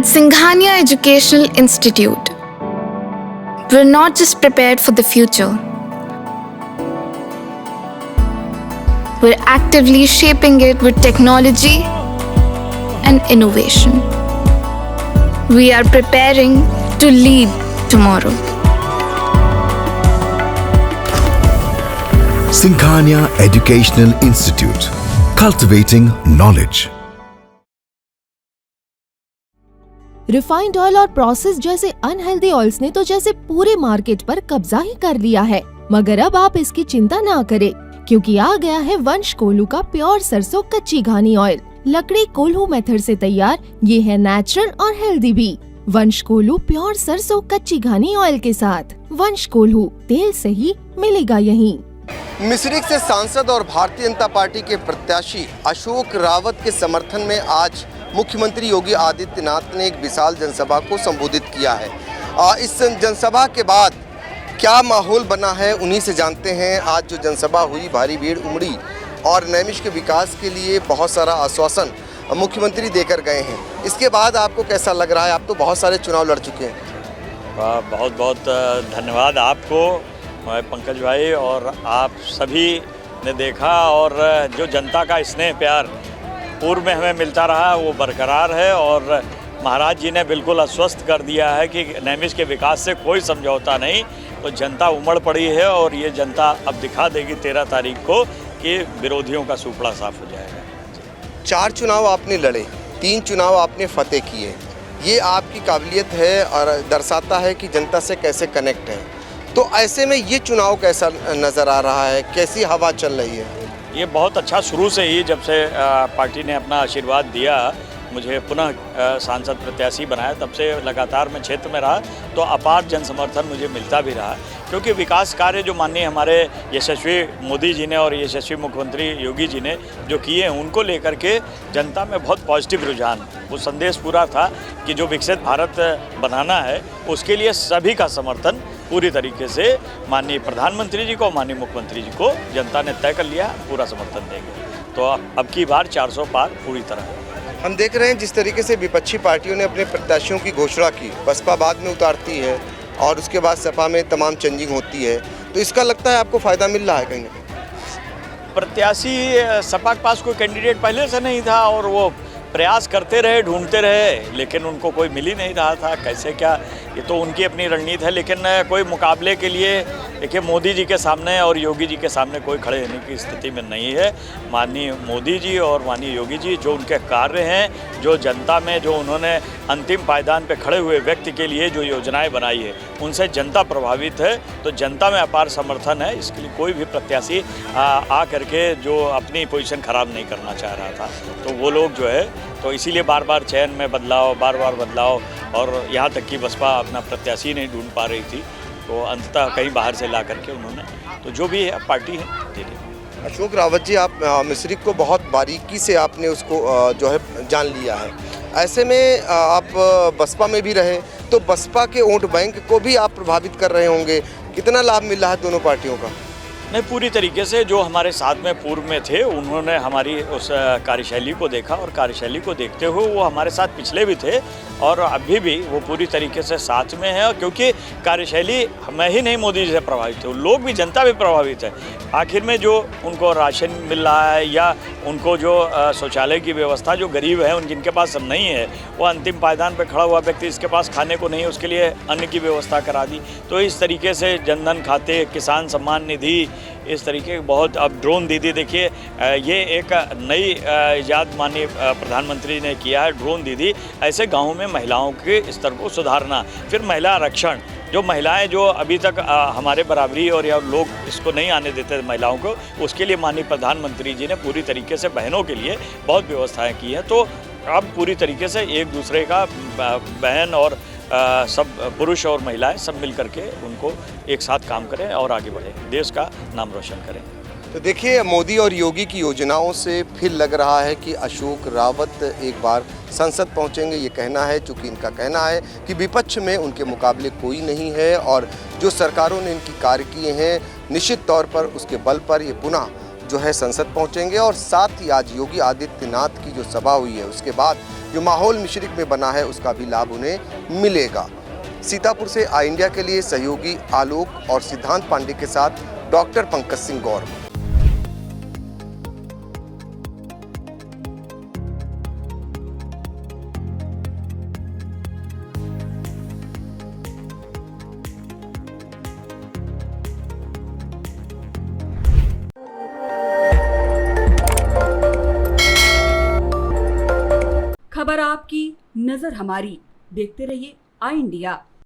At Singhania Educational Institute, we're not just prepared for the future, we're actively shaping it with technology and innovation. We are preparing to lead tomorrow. Singhania Educational Institute, cultivating knowledge. Refined oil और process जैसे unhealthy oils ने तो जैसे पूरे market पर कब्जा ही कर लिया है, मगर अब आप इसकी चिंता ना करें, क्योंकि आ गया है वंश कोल्हू का प्योर सरसों कच्ची घानी ऑयल। लकड़ी कोल्हू मेथड से तैयार ये है नेचुरल और हेल्दी भी। वंश कोल्हू प्योर सरसों कच्ची घानी ऑयल के साथ। वंश कोल्हू, तेल सही मिलेगा यहीं। मिश्रिख से सांसद और भारतीय जनता पार्टी के प्रत्याशी अशोक रावत के समर्थन में आज मुख्यमंत्री योगी आदित्यनाथ ने एक विशाल जनसभा को संबोधित किया है। इस जनसभा के बाद क्या माहौल बना है उन्हीं से जानते हैं। आज जो जनसभा हुई, भारी भीड़ उमड़ी और नैमिष के विकास के लिए बहुत सारा आश्वासन मुख्यमंत्री देकर गए हैं। इसके बाद आपको कैसा लग रहा है? आप तो बहुत सारे चुनाव लड़ चुके हैं। बहुत बहुत धन्यवाद आपको पंकज भाई, और आप सभी ने देखा, और जो जनता का स्नेह प्यार पूर्व में हमें मिलता रहा वो बरकरार है, और महाराज जी ने बिल्कुल आश्वस्त कर दिया है कि नैमिष के विकास से कोई समझौता नहीं। तो जनता उमड़ पड़ी है और ये जनता अब दिखा देगी 13 तारीख को कि विरोधियों का सूपड़ा साफ हो जाएगा। 4 चुनाव आपने लड़े, 3 चुनाव आपने फतेह किए, ये आपकी काबिलियत है और दर्शाता है कि जनता से कैसे कनेक्ट है। तो ऐसे में ये चुनाव कैसा नज़र आ रहा है, कैसी हवा चल रही है? ये बहुत अच्छा, शुरू से ही जब से पार्टी ने अपना आशीर्वाद दिया, मुझे पुनः सांसद प्रत्याशी बनाया, तब से लगातार मैं क्षेत्र में रहा, तो अपार जन समर्थन मुझे मिलता भी रहा, क्योंकि विकास कार्य जो माननीय हमारे यशस्वी मोदी जी ने और यशस्वी मुख्यमंत्री योगी जी ने जो किए हैं, उनको लेकर के जनता में बहुत पॉजिटिव रुझान। वो संदेश पूरा था कि जो विकसित भारत बनाना है उसके लिए सभी का समर्थन पूरी तरीके से माननीय प्रधानमंत्री जी को, माननीय मुख्यमंत्री जी को जनता ने तय कर लिया, पूरा समर्थन देंगे। तो अब की बार 400 पार पूरी तरह। हम देख रहे हैं जिस तरीके से विपक्षी पार्टियों ने अपने प्रत्याशियों की घोषणा की, बसपा बाद में उतारती है और उसके बाद सपा में तमाम चेंजिंग होती है, तो इसका लगता है आपको फ़ायदा मिल रहा है कहीं ना कहीं? प्रत्याशी सपा के पास कोई कैंडिडेट पहले से नहीं था और वो प्रयास करते रहे, ढूंढते रहे, लेकिन उनको कोई मिल ही नहीं रहा था। कैसे क्या, ये तो उनकी अपनी रणनीति है, लेकिन कोई मुकाबले के लिए देखिए मोदी जी के सामने और योगी जी के सामने कोई खड़े होने की स्थिति में नहीं है। माननीय मोदी जी और माननीय योगी जी जो उनके कार्य हैं, जो जनता में जो उन्होंने अंतिम पायदान पे खड़े हुए व्यक्ति के लिए जो योजनाएं बनाई है, उनसे जनता प्रभावित है। तो जनता में अपार समर्थन है, इसके लिए कोई भी प्रत्याशी आ करके जो अपनी पोजीशन ख़राब नहीं करना चाह रहा था। तो वो लोग जो है, तो इसीलिए बार बार चयन में बदलाव, बार बार बदलाव, और यहाँ तक कि बसपा अपना प्रत्याशी नहीं ढूंढ पा रही थी, तो अंततः कहीं बाहर से ला करके उन्होंने, तो जो भी है पार्टी है दे रही। अशोक रावत जी, आप मिश्रिख को बहुत बारीकी से आपने उसको जो है जान लिया है। ऐसे में आप बसपा में भी रहे, तो बसपा के वोट बैंक को भी आप प्रभावित कर रहे होंगे। कितना लाभ मिल रहा है दोनों पार्टियों का? नहीं, पूरी तरीके से जो हमारे साथ में पूर्व में थे, उन्होंने हमारी उस कार्यशैली को देखा, और कार्यशैली को देखते हुए वो हमारे साथ पिछले भी थे और अभी भी वो पूरी तरीके से साथ में है। क्योंकि कार्यशैली मैं ही नहीं मोदी जी से प्रभावित थे, लोग भी, जनता भी प्रभावित है। आखिर में जो उनको राशन मिल रहा है या उनको जो शौचालय की व्यवस्था, जो गरीब है, उन जिनके पास सब नहीं है, वो अंतिम पायदान पर खड़ा हुआ व्यक्ति, इसके पास खाने को नहीं है, उसके लिए अन्न की व्यवस्था करा दी। तो इस तरीके से जनधन खाते, किसान सम्मान निधि, इस तरीके के बहुत, अब ड्रोन दीदी देखिए, ये एक नई इजाद माननीय प्रधानमंत्री ने किया है, ड्रोन दीदी। ऐसे गाँव में महिलाओं के स्तर को सुधारना, फिर महिला आरक्षण, जो महिलाएं जो अभी तक हमारे बराबरी और या लोग इसको नहीं आने देते महिलाओं को, उसके लिए माननीय प्रधानमंत्री जी ने पूरी तरीके से बहनों के लिए बहुत व्यवस्थाएं की हैं। तो अब पूरी तरीके से एक दूसरे का बहन और सब पुरुष और महिलाएं सब मिल करके उनको एक साथ काम करें और आगे बढ़ें, देश का नाम रोशन करें। तो देखिए, मोदी और योगी की योजनाओं से फिर लग रहा है कि अशोक रावत एक बार संसद पहुंचेंगे। ये कहना है, चूँकि इनका कहना है कि विपक्ष में उनके मुकाबले कोई नहीं है, और जो सरकारों ने इनकी कार्य किए हैं, निश्चित तौर पर उसके बल पर ये पुनः जो है संसद पहुंचेंगे और साथ ही आज योगी आदित्यनाथ की जो सभा हुई है उसके बाद जो माहौल मिश्रिक में बना है उसका भी लाभ उन्हें मिलेगा। सीतापुर से आई इंडिया के लिए सहयोगी आलोक और सिद्धांत पांडे के साथ डॉक्टर पंकज सिंह गौर। खबर आपकी, नजर हमारी। देखते रहिए आई इंडिया।